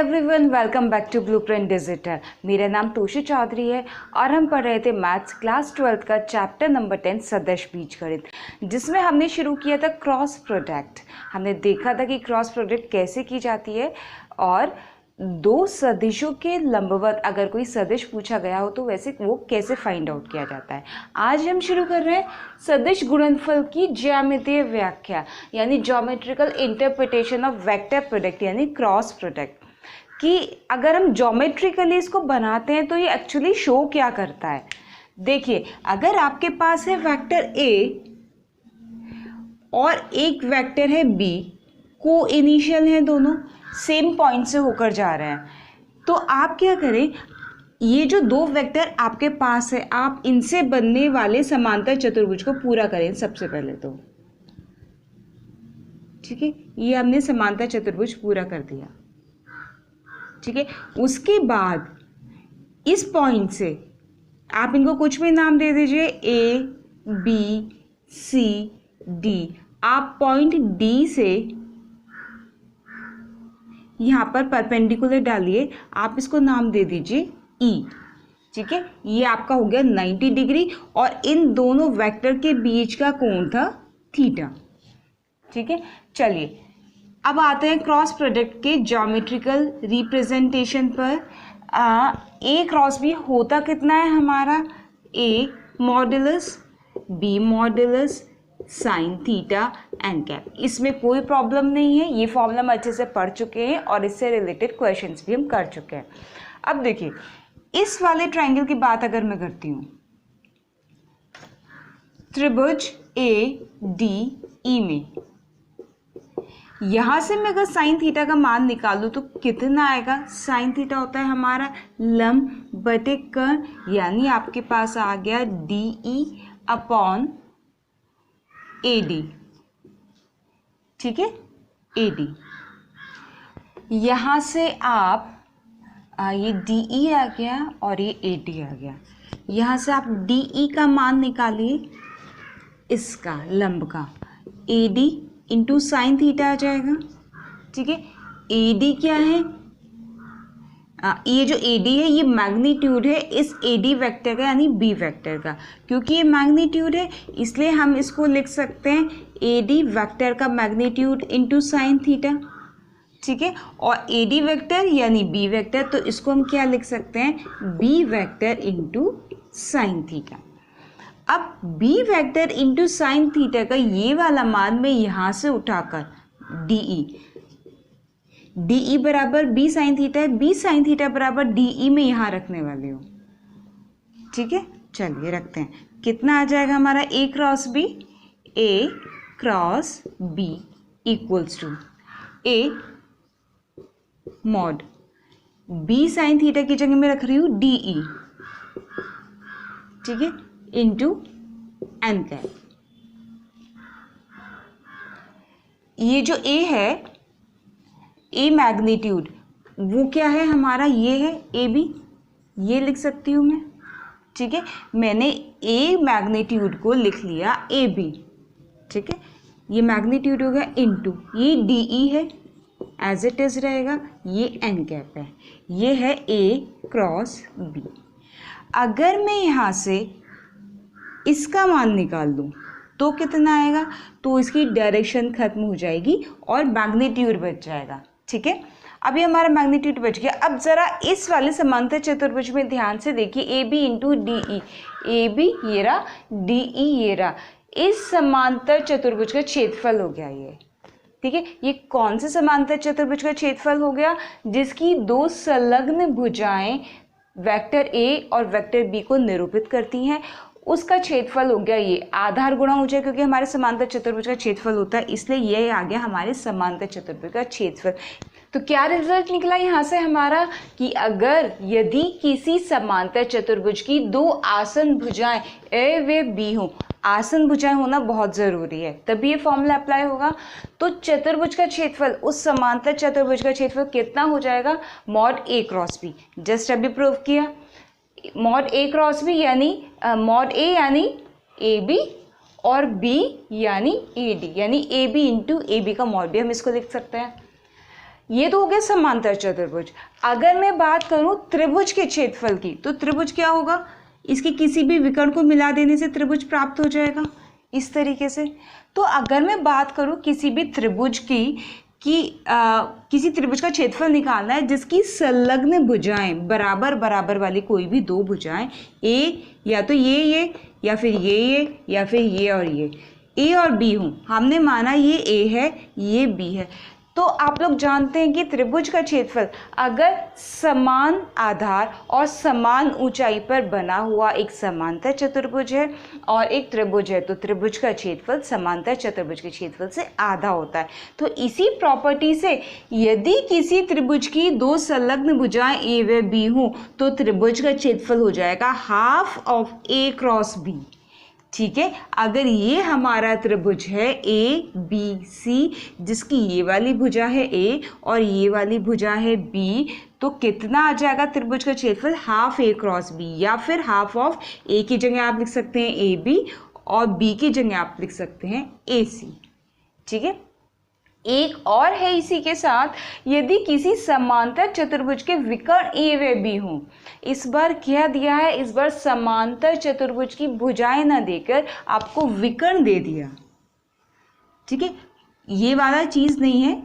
Everyone, welcome back to blueprint digital. मेरा नाम तोशी चौधरी है और हम पढ़ रहे थे मैथ्स क्लास 12 का चैप्टर नंबर 10 सदिश बीजगणित, जिसमें हमने शुरू किया था क्रॉस प्रोडक्ट। हमने देखा था कि क्रॉस प्रोडक्ट कैसे की जाती है और दो सदिशों के लंबवत अगर कोई सदिश पूछा गया हो तो वैसे वो कैसे फाइंड आउट किया जाता है। आज हम शुरू कर रहे हैं सदिश गुणनफल की ज्यामितीय व्याख्या, यानी geometrical interpretation of vector product यानी क्रॉस प्रोडक्ट, कि अगर हम ज्योमेट्रिकली इसको बनाते हैं तो ये एक्चुअली शो क्या करता है। देखिए, अगर आपके पास है वेक्टर ए और एक वेक्टर है बी, को इनिशियल है, दोनों सेम पॉइंट से होकर जा रहे हैं, तो आप क्या करें, ये जो दो वेक्टर आपके पास है आप इनसे बनने वाले समांतर चतुर्भुज को पूरा करें सबसे पहले तो। ठीक है, ये हमने समांतर चतुर्भुज पूरा कर दिया। ठीक है, उसके बाद इस पॉइंट से आप इनको कुछ भी नाम दे दीजिए, ए बी सी डी। आप पॉइंट डी से यहाँ पर परपेंडिकुलर डालिए, आप इसको नाम दे दीजिए ई। ठीक है, ये आपका हो गया 90 डिग्री और इन दोनों वेक्टर के बीच का कोण था थीटा। ठीक है, चलिए अब आते हैं क्रॉस प्रोडक्ट के ज्योमेट्रिकल रिप्रेजेंटेशन पर। ए क्रॉस बी होता कितना है हमारा, A modulus B modulus sine theta n cap. इसमें कोई प्रॉब्लम नहीं है, ये फॉर्मूला हम अच्छे से पढ़ चुके हैं और इससे रिलेटेड क्वेश्चंस भी हम कर चुके हैं। अब देखिए, इस वाले ट्रायंगल की बात अगर मैं करती हूँ, त्रिभुज ए डी ई में, यहाँ से मैं अगर साइन थीटा का मान निकालूँ तो कितना आएगा। साइन थीटा होता है हमारा लंब बटे कर्ण, यानी आपके पास आ गया D E upon A D. ठीक है, ए डी। यहाँ से आप ये डी ई आ गया और ये ए डी आ गया। यहाँ से आप डी ई का मान निकालिए, इसका लंब का, A D into sine theta आ जाएगा। ठीक है, ए डी क्या है, ये जो ए डी है ये मैग्नीट्यूड है इस ए डी वैक्टर का, यानी बी वैक्टर का। क्योंकि ये मैग्नीट्यूड है इसलिए हम इसको लिख सकते हैं ए डी वैक्टर का मैग्नीट्यूड इंटू साइन थीटा। ठीक है, और ए डी वैक्टर यानी बी वैक्टर, तो इसको हम क्या लिख सकते हैं, B vector into sine theta. अब b vector into sine theta का ये वाला मान मैं यहाँ से उठाकर डी ई बराबर b साइन थीटा है, b साइन थीटा बराबर डी ई में यहाँ रखने वाले हूँ। ठीक है, चलिए रखते हैं, कितना आ जाएगा हमारा a cross b equals to a mod b sine theta की जगह मैं रख रही हूँ डी ई। ठीक है, इंटू एन कैप। ये जो ए है, ए मैग्नीट्यूड, वो क्या है हमारा, ये है ए बी, ये लिख सकती हूँ मैं। ठीक है, मैंने ए मैग्नीट्यूड को लिख लिया ए बी। ठीक है, ये मैग्नीट्यूड हो गया इंटू ये डी ई है, एज इट इज रहेगा, ये एन कैप है, ये है ए क्रॉस बी। अगर मैं यहाँ से इसका मान निकाल लूँ तो कितना आएगा, तो इसकी डायरेक्शन खत्म हो जाएगी और मैग्नीट्यूड बच जाएगा। ठीक है, अभी हमारा मैग्नीट्यूड बच गया। अब ज़रा इस वाले समांतर चतुर्भुज में ध्यान से देखिए, A B into D E, A B ये रहा, डी ई ये रहा, इस समांतर चतुर्भुज का क्षेत्रफल हो गया ये। ठीक है, ये कौन से समांतर चतुर्भुज का क्षेत्रफल हो गया, जिसकी दो संलग्न भुजाएं वेक्टर ए और वेक्टर बी को निरूपित करती हैं, उसका क्षेत्रफल हो गया ये। आधार गुणा हो जाए, क्योंकि हमारे समांतर चतुर्भुज का क्षेत्रफल होता है, इसलिए ये आ गया हमारे समांतर चतुर्भुज का क्षेत्रफल। तो क्या रिजल्ट निकला यहाँ से हमारा, कि अगर यदि किसी समांतर चतुर्भुज की दो आसन भुजाएं ए व बी हो, आसन भुजाएं होना बहुत ज़रूरी है तभी ये फॉर्मूला अप्लाई होगा, तो चतुर्भुज का क्षेत्रफल, उस समांतर चतुर्भुज का क्षेत्रफल कितना हो जाएगा, mod A cross B. Just अभी प्रूव किया, मॉड ए क्रॉस बी यानी मॉड ए यानी ए बी और बी यानी ए डी, यानी A B into A B का मॉड भी हम इसको लिख सकते हैं। ये तो हो गया समांतर चतुर्भुज। अगर मैं बात करूं त्रिभुज के क्षेत्रफल की, तो त्रिभुज क्या होगा, इसके किसी भी विकर्ण को मिला देने से त्रिभुज प्राप्त हो जाएगा इस तरीके से। तो अगर मैं बात करूं किसी भी त्रिभुज की किसी त्रिभुज का क्षेत्रफल निकालना है जिसकी संलग्न भुजाएं बराबर बराबर वाली कोई भी दो भुजाएं, ए या तो ये या फिर ये या फिर ये और ये, ए और बी हूँ, हमने माना ये ए है ये बी है, तो आप लोग जानते हैं कि त्रिभुज का क्षेत्रफल अगर समान आधार और समान ऊंचाई पर बना हुआ एक समांतर चतुर्भुज है और एक त्रिभुज है, तो त्रिभुज का क्षेत्रफल समांतर चतुर्भुज के क्षेत्रफल से आधा होता है। तो इसी प्रॉपर्टी से यदि किसी त्रिभुज की दो संलग्न भुजाएं ए व बी हों तो त्रिभुज का क्षेत्रफल हो जाएगा half of A cross B. ठीक है, अगर ये हमारा त्रिभुज है ए बी सी जिसकी ये वाली भुजा है ए और ये वाली भुजा है बी, तो कितना आ जाएगा त्रिभुज का क्षेत्रफल, हाफ ए क्रॉस बी, या फिर हाफ ऑफ ए की जगह आप लिख सकते हैं ए बी और बी की जगह आप लिख सकते हैं ए सी। ठीक है, एक और है इसी के साथ, यदि किसी समांतर चतुर्भुज के विकर्ण ए व बी हों, इस बार क्या दिया है, इस बार समांतर चतुर्भुज की भुजाएं ना देकर आपको विकर्ण दे दिया। ठीक है, ये वाला चीज नहीं है,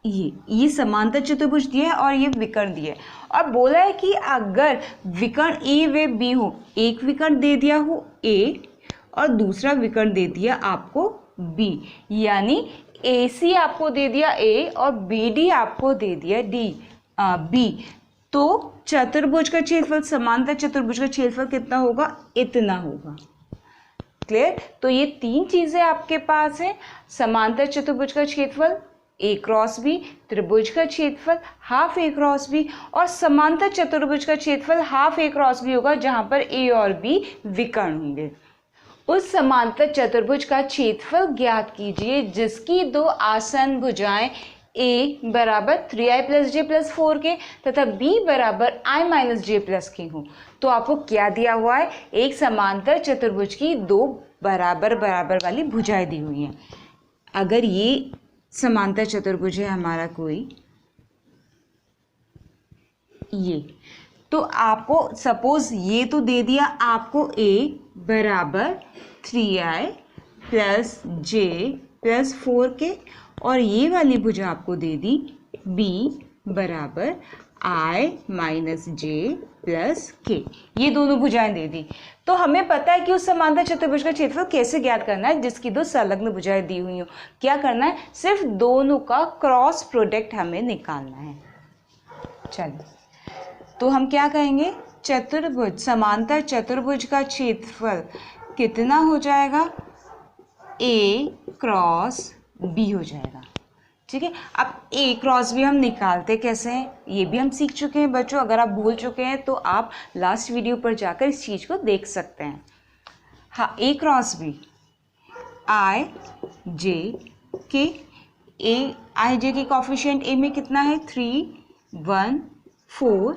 ये समांतर चतुर्भुज दिया है और ये विकर्ण दिया है, और बोला है कि अगर विकर्ण ए व बी हो, एक विकर्ण दे दिया हो ए और दूसरा विकर्ण दे दिया आपको बी, यानी ए सी आपको दे दिया ए और बी डी आपको दे दिया बी, तो चतुर्भुज का क्षेत्रफल, समांतर चतुर्भुज का क्षेत्रफल कितना होगा, इतना होगा। क्लियर, तो ये तीन चीजें आपके पास है, समांतर चतुर्भुज का क्षेत्रफल ए क्रॉस बी, त्रिभुज का क्षेत्रफल हाफ ए क्रॉस बी, और समांतर चतुर्भुज का क्षेत्रफल हाफ ए क्रॉस बी होगा जहां पर ए और बी विकर्ण होंगे। उस समांतर चतुर्भुज का क्षेत्रफल ज्ञात कीजिए जिसकी दो आसन भुजाएं ए बराबर 3i + j + 4k तथा b बराबर i - j + k हो। तो आपको क्या दिया हुआ है, एक समांतर चतुर्भुज की दो बराबर बराबर वाली भुजाएं दी हुई हैं। अगर ये समांतर चतुर्भुज है हमारा कोई ये, तो आपको सपोज ये तो दे दिया आपको a बराबर 3i + j + 4k और ये वाली भुजा आपको दे दी b बराबर i - j + k, ये दोनों भुजाएं दे दी। तो हमें पता है कि उस समांतर चतुर्भुज का क्षेत्रफल कैसे ज्ञात करना है जिसकी दो संलग्न भुजाएं दी हुई हो। क्या करना है, सिर्फ दोनों का क्रॉस प्रोडक्ट हमें निकालना है। चलिए, तो हम क्या कहेंगे, चतुर्भुज, समांतर चतुर्भुज का क्षेत्रफल कितना हो जाएगा, a क्रॉस b हो जाएगा। ठीक है, अब a क्रॉस b हम निकालते कैसे हैं ये भी हम सीख चुके हैं बच्चों। अगर आप भूल चुके हैं तो आप लास्ट वीडियो पर जाकर इस चीज़ को देख सकते हैं। हाँ, a cross b i j k, i j के कॉफिशिएंट a में कितना है, 3 1 4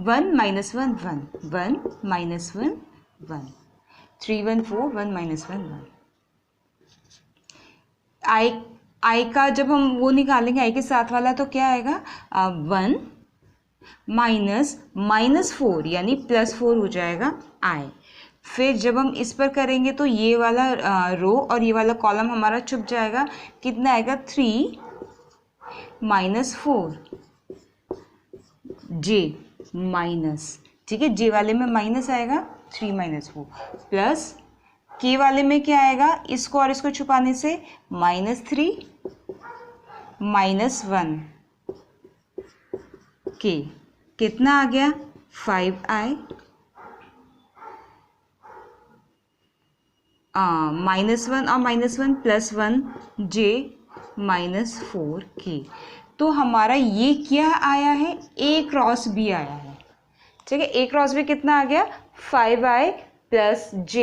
1 - 1 1 1 - 1 1 3 1 4 1 - 1 1। आई का जब हम वो निकालेंगे आई के साथ वाला तो क्या आएगा, 1 -4 यानी +4 हो जाएगा आई। फिर जब हम इस पर करेंगे तो ये वाला रो और ये वाला कॉलम हमारा छुप जाएगा, कितना आएगा, 3 -4 j माइनस, ठीक है, जे वाले में माइनस आएगा 3 - 4 प्लस के वाले में क्या आएगा, इसको और इसको छुपाने से -3 -1 के, कितना आ गया, 5i -1 और -1 +1 j -4k। तो हमारा ये क्या आया है, a क्रॉस b आया है। ठीक है, a क्रॉस b कितना आ गया, 5i + j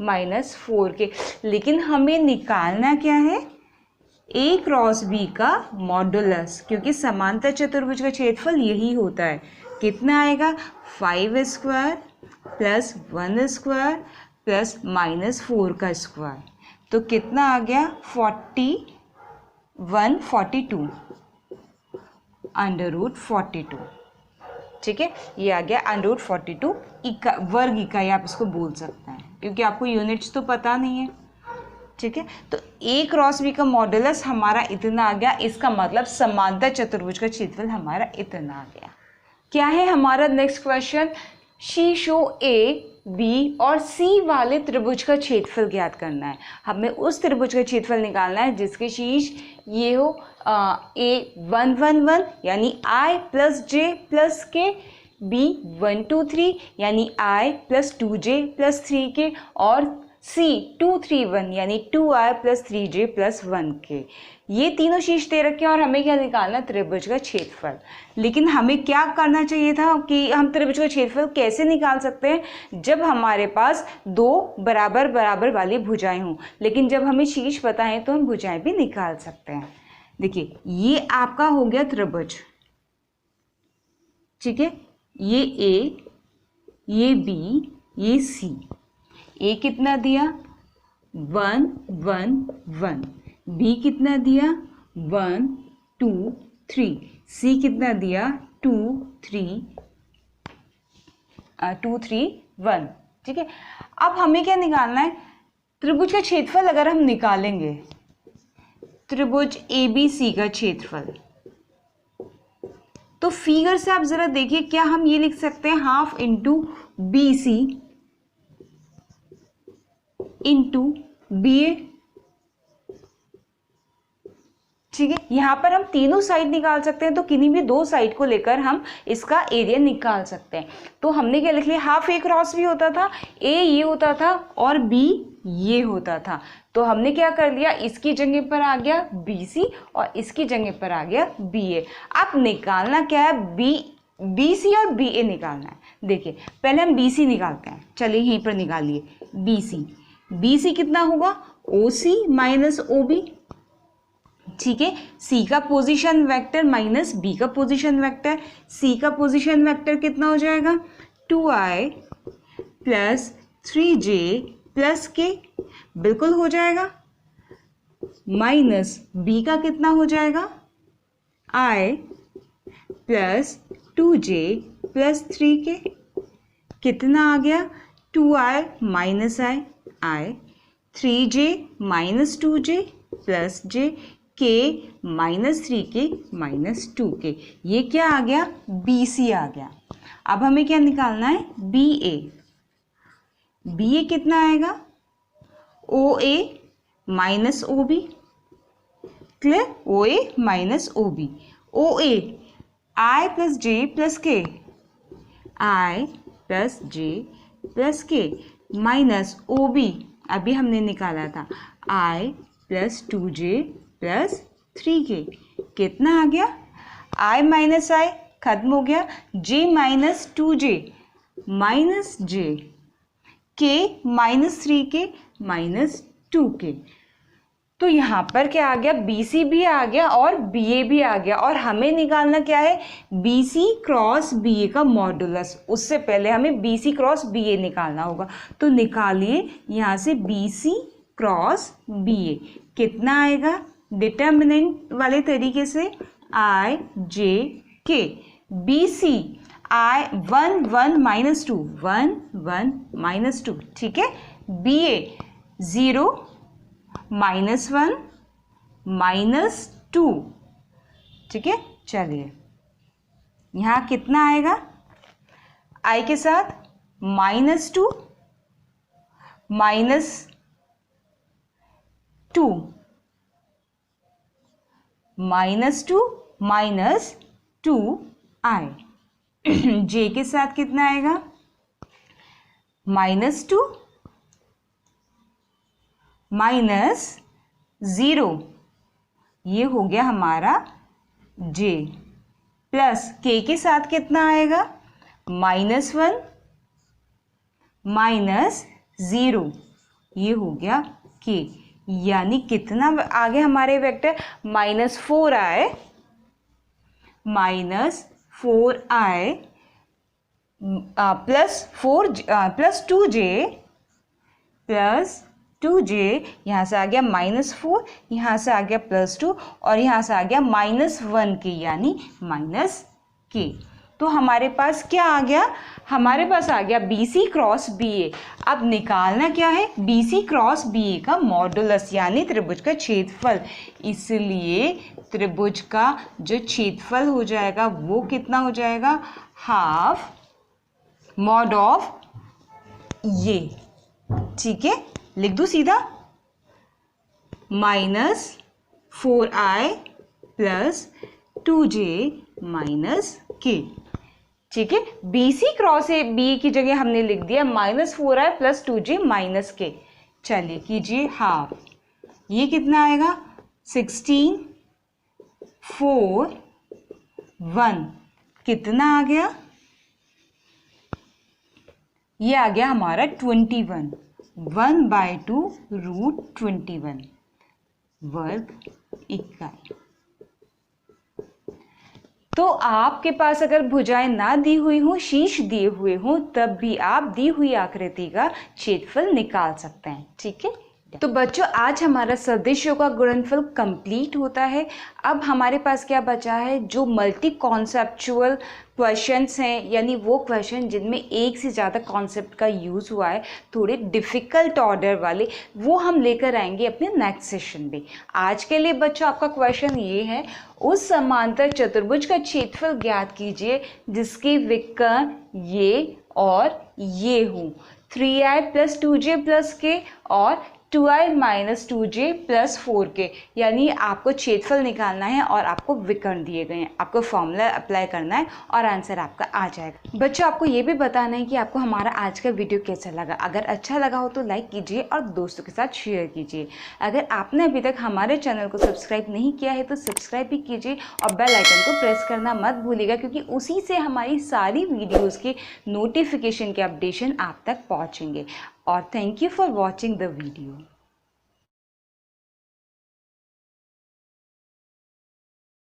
-4k। लेकिन हमें निकालना क्या है, a क्रॉस b का मॉडुलस, क्योंकि समांतर चतुर्भुज का क्षेत्रफल यही होता है। कितना आएगा, 5² + 1² + -4 का स्क्वायर, तो कितना आ गया, 42। √42। ठीक है, ये आ गया √42 वर्ग इकाई, आप इसको बोल सकते हैं, क्योंकि आपको यूनिट्स तो पता नहीं है। ठीक है, तो A क्रॉस B का मॉडुलस हमारा इतना आ गया, इसका मतलब समांतर चतुर्भुज का क्षेत्रफल हमारा इतना आ गया। क्या है हमारा नेक्स्ट क्वेश्चन, शीर्षों A, B और C वाले त्रिभुज का क्षेत्रफल ज्ञात करना है। हमें उस त्रिभुज का क्षेत्रफल निकालना है जिसके शीर्ष ये हो A1 1 1 यानी I + J + K, B1 2 3 यानी I + 2J + 3K और C2 3 1 यानी 2I + 3J + 1K। ये तीनों शीर्ष दे रखे हैं और हमें क्या निकालना, त्रिभुज का क्षेत्रफल। लेकिन हमें क्या करना चाहिए था कि हम त्रिभुज का क्षेत्रफल कैसे निकाल सकते हैं, जब हमारे पास दो बराबर बराबर वाली भुजाएं हों। लेकिन जब हमें शीर्ष पता है तो हम भुजाएं भी निकाल सकते हैं। देखिए, ये आपका हो गया त्रिभुज। ठीक है, ये A, ये B, ये C। A कितना दिया, 1 1 1। B कितना दिया, 1 2 3। C कितना दिया, 2 3 1। ठीक है, अब हमें क्या निकालना है, त्रिभुज का क्षेत्रफल अगर हम निकालेंगे, त्रिभुज ABC का क्षेत्रफल, तो फिगर से आप जरा देखिए, क्या हम ये लिख सकते हैं, half into BC into BA। ठीक है, यहां पर हम तीनों साइड निकाल सकते हैं, तो किन्हीं भी दो साइड को लेकर हम इसका एरिया निकाल सकते हैं। तो हमने क्या लिख लिया, हाफ A क्रॉस B होता था, A ये होता था और B ये होता था। तो हमने क्या कर लिया, इसकी जगह पर आ गया BC और इसकी जगह पर आ गया BA। अब निकालना क्या है, BC और BA निकालना है। देखिए, पहले हम BC निकालते हैं, चलिए यहीं पर निकालिए BC कितना होगा, OC माइनस OB। ठीक है, C का पोजीशन वेक्टर माइनस B का पोजीशन वेक्टर, C का पोजीशन वेक्टर कितना हो जाएगा, 2I + 3J + K, बिल्कुल हो जाएगा, माइनस B का कितना हो जाएगा, I + 2J + 3K, कितना आ गया, 2I - I 3J - 2J + J K - 3K - 2K। ये क्या आ गया, BC आ गया। अब हमें क्या निकालना है, BA कितना आएगा, OA - OB। Clear, OA - OB। OA I + J + K, I + J + K minus OB, अभी हमने निकाला था I + 2J + 3K। कितना आ गया, I - I खत्म हो गया, J - 2J - J, K - 3K - 2K। तो यहाँ पर क्या आ गया, BC भी आ गया और BA भी आ गया। और हमें निकालना क्या है, BC क्रॉस BA का मॉडुलस। उससे पहले हमें BC क्रॉस BA निकालना होगा, तो निकालिए यहाँ से BC क्रॉस BA। कितना आएगा, डिटर्मिनेंट वाले तरीके से I J K। BC 1 1 - 2 1 1 - 2। ठीक है, BA 0 -1 -2। ठीक है, चलिए यहाँ कितना आएगा, I के साथ -2 -2 -2 J के साथ कितना आएगा, -2 -0, ये हो गया हमारा J, प्लस K के साथ कितना आएगा, -1 -0, ये हो गया K। यानी कितना आगे हमारे वेक्टर, -4I + 2J + 2j, यहाँ से आ गया -4, यहाँ से आ गया +2 और यहाँ से आ गया -1k यानी -k। तो हमारे पास क्या आ गया? हमारे पास आ गया BC क्रॉस BA। अब निकालना क्या है? BC क्रॉस BA का मॉडुलस यानी त्रिभुज का छेदफल। इसलिए त्रिभुज का जो छेदफल हो जाएगा वो कितना हो जाएगा? हाफ मॉड ऑफ ये। ठीक है, लिख दूं सीधा, -4i + 2j - k। ठीक है, BC क्रॉस BA की जगह हमने लिख दिया -4i + 2j - k। चलिए कीजिए हाफ, ये कितना आएगा? 16, 4, 1 कितना आ गया? ये आ गया हमारा 21, 1/2 √21 वर्ग इकाई। तो आपके पास अगर भुजाएं ना दी हुई हों, शीर्ष दिए हुए हों, तब भी आप दी हुई आकृति का क्षेत्रफल निकाल सकते हैं। ठीक है, तो बच्चों आज हमारा सदिशों का गुणनफल कंप्लीट होता है। अब हमारे पास क्या बचा है? जो मल्टी कॉन्सेप्चुअल क्वेश्चंस हैं, यानी वो क्वेश्चन जिनमें एक से ज़्यादा कॉन्सेप्ट का यूज़ हुआ है, थोड़े डिफ़िकल्ट ऑर्डर वाले, वो हम लेकर आएंगे अपने नेक्स्ट सेशन में। आज के लिए बच्चों आपका क्वेश्चन ये है, उस समांतर चतुर्भुज का क्षेत्रफल ज्ञात कीजिए जिसके विकर्ण ये और ये हों। 3i + 2j + k और 2i - 2j + 4k, यानी आपको क्षेत्रफल निकालना है और आपको विकर्ण दिए गए हैं। आपको फॉर्मूला अप्लाई करना है और आंसर आपका आ जाएगा। बच्चों आपको ये भी बताना है कि आपको हमारा आज का वीडियो कैसा लगा। अगर अच्छा लगा हो तो लाइक कीजिए और दोस्तों के साथ शेयर कीजिए। अगर आपने अभी तक हमारे चैनल को सब्सक्राइब नहीं किया है तो सब्सक्राइब भी कीजिए और बेल आइकन को प्रेस करना मत भूलिएगा, क्योंकि उसी से हमारी सारी वीडियोज़ के नोटिफिकेशन के अपडेशन आप तक पहुँचेंगे। और thank you for watching the video.